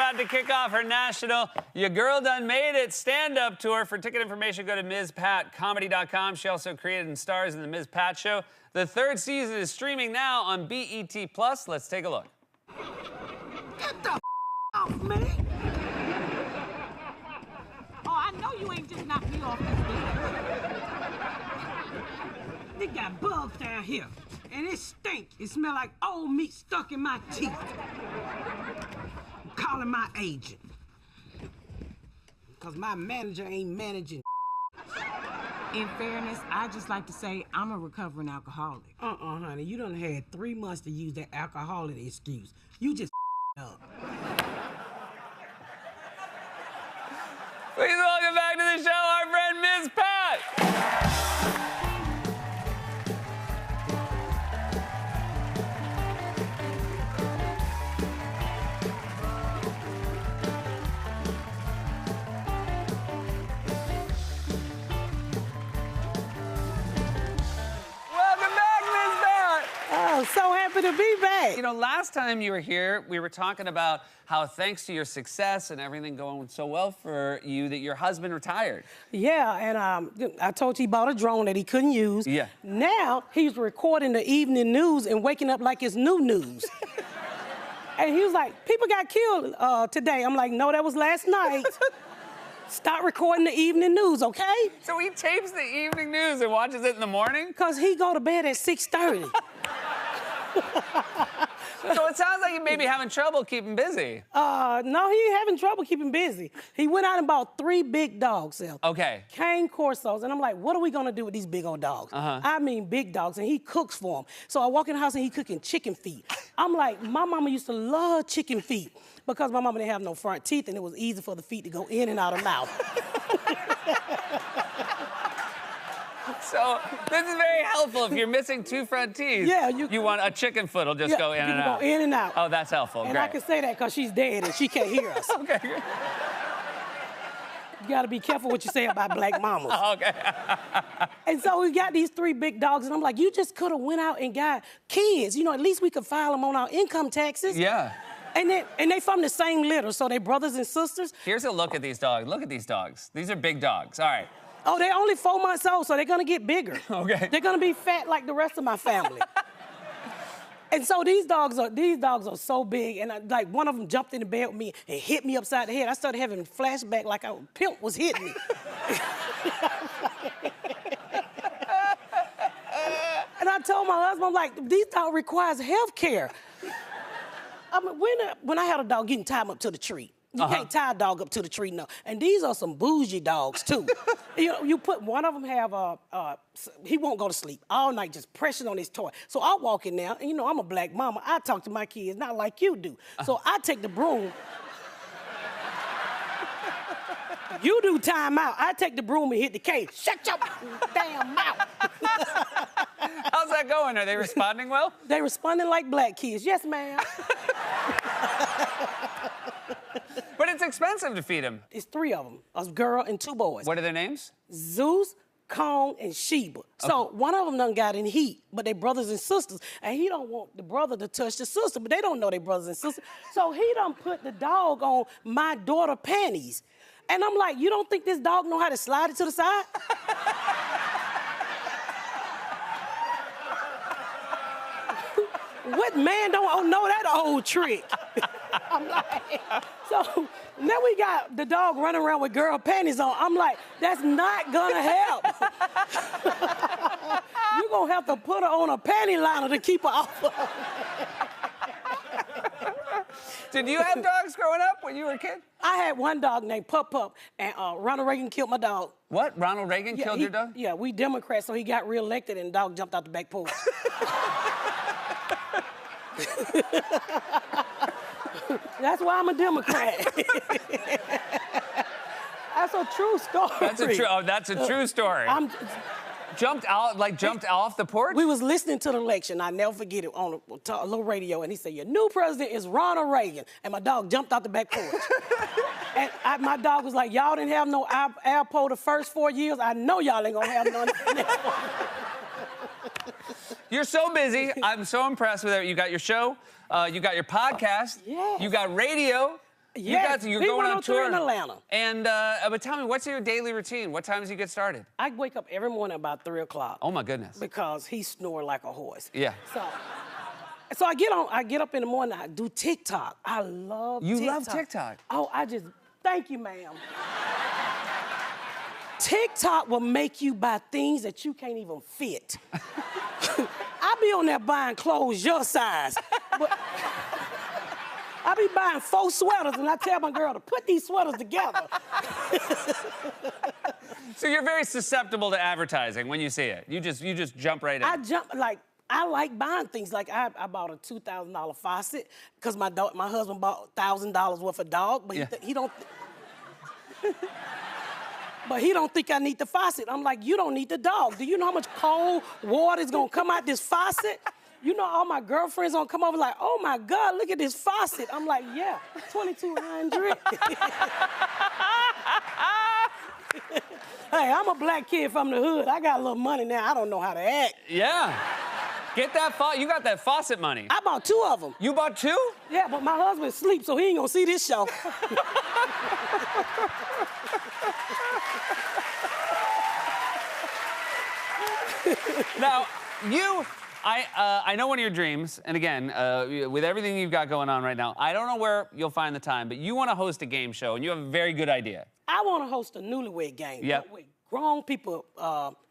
about to kick off her national Ya Girl Done Made It stand-up tour. For ticket information, go to MsPatComedy.com. She also created and stars in The Ms. Pat Show. The third season is streaming now on BET+. Let's take a look. Get the off me! Oh, I know you ain't just knocked me off this bed. They got bugs down here, and it stink. It smell like old meat stuck in my teeth. I'm calling my agent, because my manager ain't managing. In fairness, I just like to say I'm a recovering alcoholic. Honey, you done had 3 months to use that alcoholic excuse. You just up. Please welcome back to the show our friend Ms. Pat. Welcome back, Ms. Pat. Oh, so happy to be back. You know, last time you were here, we were talking about how thanks to your success and everything going so well for you that your husband retired. Yeah, and I told you he bought a drone that he couldn't use. Yeah. Now he's recording the evening news and waking up like it's new news. And he was like, people got killed today. I'm like, no, that was last night. Stop recording the evening news, okay? So he tapes the evening news and watches it in the morning? Because he go to bed at 6:30. So it sounds like you may be having trouble keeping busy. No, he ain't having trouble keeping busy. He went out and bought 3 big dogs. Okay. Cane Corsos. And I'm like, what are we gonna do with these big old dogs? I mean big dogs, and he cooks for them. So I walk in the house and he cooking chicken feet. I'm like, my mama used to love chicken feet because my mama didn't have no front teeth and it was easy for the feet to go in and out of mouth. So this is very helpful if you're missing 2 front teeth. Yeah, you want a chicken foot will just go in and out. Go in and out. Oh, that's helpful. And Great. I can say that because she's dead and she can't hear us. Okay. You gotta be careful what you say about black mamas. Okay. And so we got these 3 big dogs, and I'm like, you just could have went out and got kids. You know, at least we could file them on our income taxes. Yeah. And they from the same litter, so they brothers and sisters. Here's a look at these dogs. Look at these dogs. These are big dogs. All right. Oh, they're only 4 months old, so they're gonna get bigger. Okay. They're gonna be fat like the rest of my family. And so these dogs are so big, and like one of them jumped in the bed with me and hit me upside the head. I started having a flashback like a pimp was hitting me. And I told my husband, I'm like, these dogs requires health care. I mean, when I had a dog, you can tie him up to the tree. You can't tie a dog up to the tree, no. And these are some bougie dogs, too. You know, you put one of them he won't go to sleep all night just pressing on his toy. So I walk in there, and you know, I'm a black mama. I talk to my kids, not like you do. So I take the broom. You do time out. I take the broom and hit the cage. Shut your damn mouth. How's that going? Are they responding well? They responding like black kids. Yes, ma'am. But it's expensive to feed them. It's 3 of them, a girl and 2 boys. What are their names? Zeus, Kong, and Sheba. So one of them done got in heat, but they brothers and sisters, and he don't want the brother to touch the sister, but they don't know they brothers and sisters. So he done put the dog on my daughter panties. And I'm like, you don't think this dog know how to slide it to the side? What man don't know that old trick? I'm like, so now we got the dog running around with girl panties on. I'm like, that's not gonna help. You're gonna have to put her on a panty liner to keep her off of. Did you have dogs growing up when you were a kid? I had one dog named Pup Pup, and Ronald Reagan killed my dog. What? Ronald Reagan killed your dog? Yeah, we Democrats, so he got reelected and the dog jumped out the back porch. That's why I'm a Democrat. That's a true story. That's a true story. Jumped off the porch? We was listening to the election. I never forget it on a little radio, and he said, your new president is Ronald Reagan. And my dog jumped out the back porch. And my dog was like, y'all didn't have no Alpo the first 4 years. I know y'all ain't gonna have none. You're so busy. I'm so impressed with it. You got your show. You got your podcast. Yes. You got radio. Yes, you're we going went on on tour in Atlanta. And but tell me, what's your daily routine? What times do you get started? I wake up every morning about 3 o'clock. Oh my goodness. Because he snore like a horse. Yeah. So I get up in the morning, I do TikTok. I love TikTok. You love TikTok? Oh, thank you, ma'am. TikTok will make you buy things that you can't even fit. I be on there buying clothes your size. But I be buying 4 sweaters and I tell my girl to put these sweaters together. So you're very susceptible to advertising when you see it. You just jump right in. I like buying things. Like I bought a $2,000 faucet because my husband bought $1,000 worth of dog, but he don't. But he don't think I need the faucet. I'm like, you don't need the dog. Do you know how much cold water is gonna come out this faucet? You know, all my girlfriends gonna come over like, oh my God, look at this faucet. I'm like, yeah, $2,200. Hey, I'm a black kid from the hood. I got a little money now. I don't know how to act. Yeah. Get that faucet. You got that faucet money. I bought 2 of them. You bought 2? Yeah, but my husband sleeps, so he ain't gonna see this show. Now, I know one of your dreams, and again, with everything you've got going on right now, I don't know where you'll find the time, but you want to host a game show, and you have a very good idea. I want to host a newlywed game. Yep. With grown people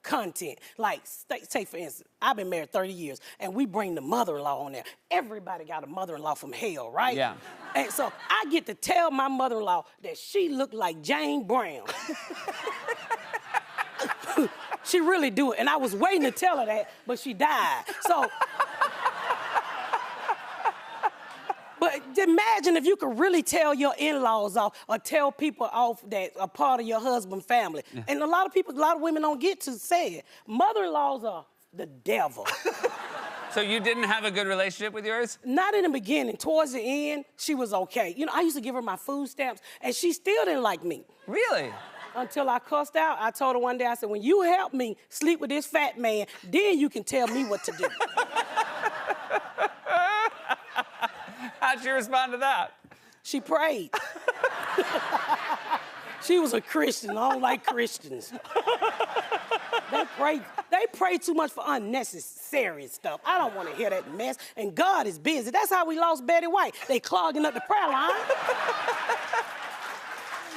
content. Like, say for instance, I've been married 30 years, and we bring the mother-in-law on there. Everybody got a mother-in-law from hell, right? Yeah. And so I get to tell my mother-in-law that she looked like Jane Brown. She really do it. And I was waiting to tell her that, but she died. So, but imagine if you could really tell your in-laws off or tell people off that are part of your husband's family. Yeah. And a lot of women don't get to say it. Mother-in-laws are the devil. So you didn't have a good relationship with yours? Not in the beginning. Towards the end, she was okay. You know, I used to give her my food stamps, and she still didn't like me. Really? Until I cussed out. I told her one day, I said, when you help me sleep with this fat man, then you can tell me what to do. How'd she respond to that? She prayed. She was a Christian. I don't like Christians. They pray too much for unnecessary stuff. I don't want to hear that mess. And God is busy. That's how we lost Betty White. They clogging up the prayer line.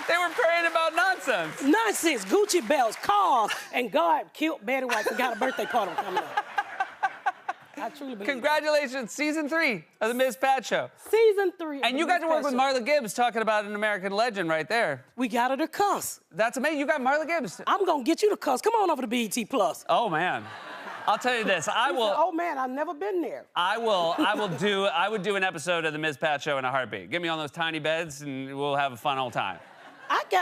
They were praying about nonsense. Nonsense, Gucci belts, cars, and God killed Betty White. Forgot a birthday party coming up. I truly believe Congratulations, season 3 of the Ms. Pat Show. Season 3. And you got to work with Marla Gibbs talking about an American legend right there. We got her to cuss. That's amazing. You got Marla Gibbs. I'm gonna get you to cuss. Come on over to BET Plus. Oh man. I'll tell you this. I will. Oh man, I've never been there. I would do an episode of the Ms. Pat Show in a heartbeat. Get me on those tiny beds, and we'll have a fun old time.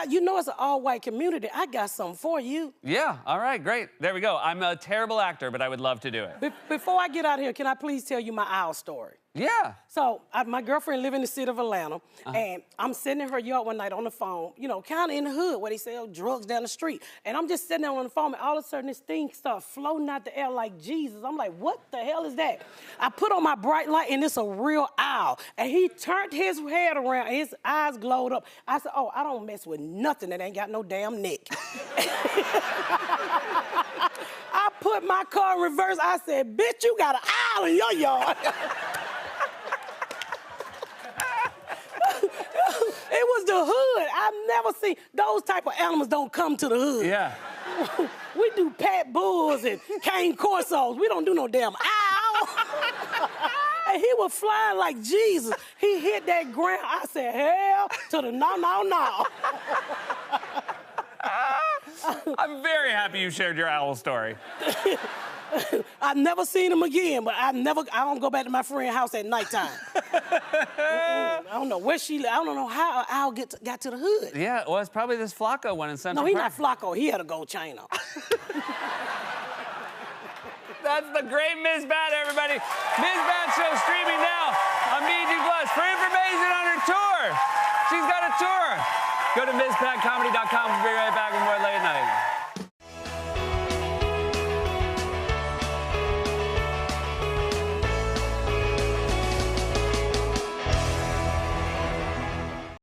You know, it's an all-white community. I got something for you. Yeah, all right, great. There we go. I'm a terrible actor, but I would love to do it. Before I get out of here, can I please tell you my owl story? Yeah. So, my girlfriend live in the city of Atlanta, and I'm sitting in her yard one night on the phone, you know, kind of in the hood where they sell drugs down the street. And I'm just sitting there on the phone, and all of a sudden this thing starts floating out the air like Jesus. I'm like, what the hell is that? I put on my bright light, and it's a real owl. And he turned his head around, and his eyes glowed up. I said, oh, I don't mess with nothing that ain't got no damn neck. I put my car in reverse. I said, bitch, you got an owl in your yard. It was the hood. I've never seen those type of animals don't come to the hood. Yeah. We do pet bulls and cane corsos. We don't do no damn owl. And he was flying like Jesus. He hit that ground. I said, hell to the no. I'm very happy you shared your owl story. I've never seen him again, but I don't go back to my friend's house at nighttime. I don't know where I don't know how an owl got to the hood. Yeah, well, it's probably this Flacco one in Central No, he's Park. not Flacco. He had a gold chain on. That's the great Ms. Pat, everybody. Ms. Pat Show streaming now on BET Plus. For information on her tour, she's got a tour. Go to MsPatComedy.com. We'll be right back with more Late Night.